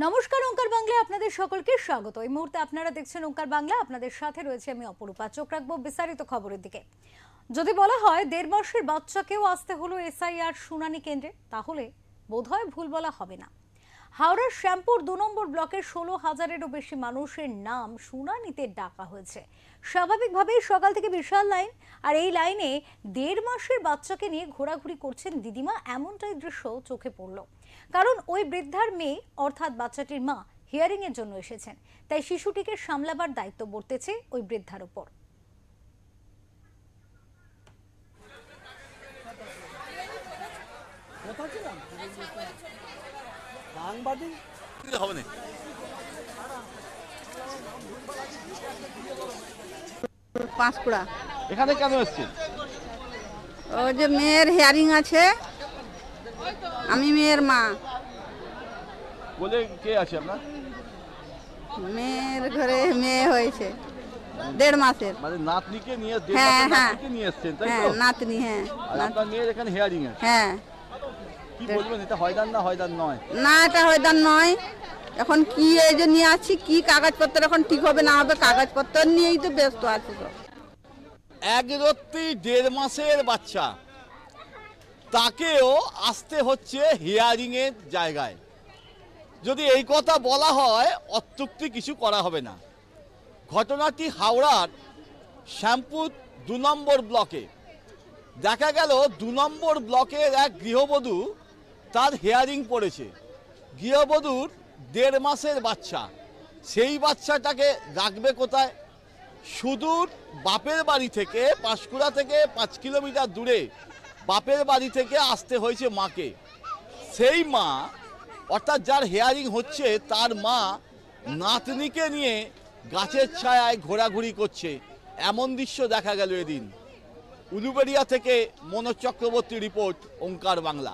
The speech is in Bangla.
নমস্কার, ওঙ্কার বাংলায় আপনাদের সকলকে স্বাগত। এই মুহূর্তে আপনারা দেখছেন ওঙ্কার বাংলা। আপনাদের সাথে রয়েছে আমি অপরূপা। চোখ রাখবো বিস্তারিত খবরের দিকে। যদি বলা হয় 1.5 মাসের বাচ্চাকেও আসতে হলো এসআইআর শুনানি কেন্দ্রে, তাহলে বোধহয় ভুল বলা হবে না। হাওড়ার শ্যামপুর 2 নম্বর ব্লকের 16,000-এরও বেশি মানুষের নাম শুনানিতে ডাকা হয়েছে। স্বাভাবিকভাবেই সকাল থেকে বিশাল লাইন, আর এই লাইনে 1.5 মাসের বাচ্চাকে নিয়ে ঘোরাঘুরি করছেন দিদিমা, এমনটাই দৃশ্য চোখে পড়ল। কারণ ওই বৃদ্ধার মেয়ে অর্থাৎ বাচ্চাটির মা হিয়ারিং এর জন্য এসেছেন, তাই শিশুটিকে সামলাবার দায়িত্ব বর্তেছে ওই বৃদ্ধার উপর। পাঁশকুড়া। এখানে কেন এসেছেন? ও যে মেয়ের হিয়ারিং আছে, আমি মেয়ের মা। বলে কে আছে আপনার? মেয়ের ঘরে মেয়ে হয়েছে 1.5 মাসের। মানে নাতনিকে নিয়ে হ্যাঁ, হ্যাঁ। নাতনিকে নিয়ে এসেছেন, তাই হ্যাঁ, তো? নাতনি। হ্যাঁ, আর আপনার মেয়ের এখানে হিয়ারিং আছে। হ্যাঁ। কি বলবেন, এটা হয়দান না হয়দান নয়? না, এটা হয়দান নয়। এখন কি এই যে নিয়ে আসছি, কি কাগজপত্র এখন ঠিক হবে না হবে, কাগজপত্র নিয়েই তো ব্যস্ত আছে সব। এক রত্তি 1.5 মাসের বাচ্চা, তাকেও আসতে হচ্ছে হিয়ারিং এর জায়গায়। যদি এই কথা বলা হয়, অত্যুক্তি কিছু করা হবে না। ঘটনাটি হাওড়ার শ্যামপুর 2 নম্বর ব্লকে। দেখা গেল 2 নম্বর ব্লকের এক গৃহবধূ, তার হিয়ারিং পড়েছে। গৃহবধূর 1.5 মাসের বাচ্চা, সেই বাচ্চাটাকে রাখবে কোথায়? সুদূর বাপের বাড়ি থেকে, পাঁশকুড়া থেকে 5 কিলোমিটার দূরে বাপের বাড়ি থেকে আসতে হয়েছে মাকে। সেই মা অর্থাৎ যার হিয়ারিং হচ্ছে, তার মা নাতনিকে নিয়ে গাছের ছায়ায় ঘোরাঘুরি করছে, এমন দৃশ্য দেখা গেল এদিন। উলুবেড়িয়া থেকে মনোজ চক্রবর্তী রিপোর্ট, ওঙ্কার বাংলা।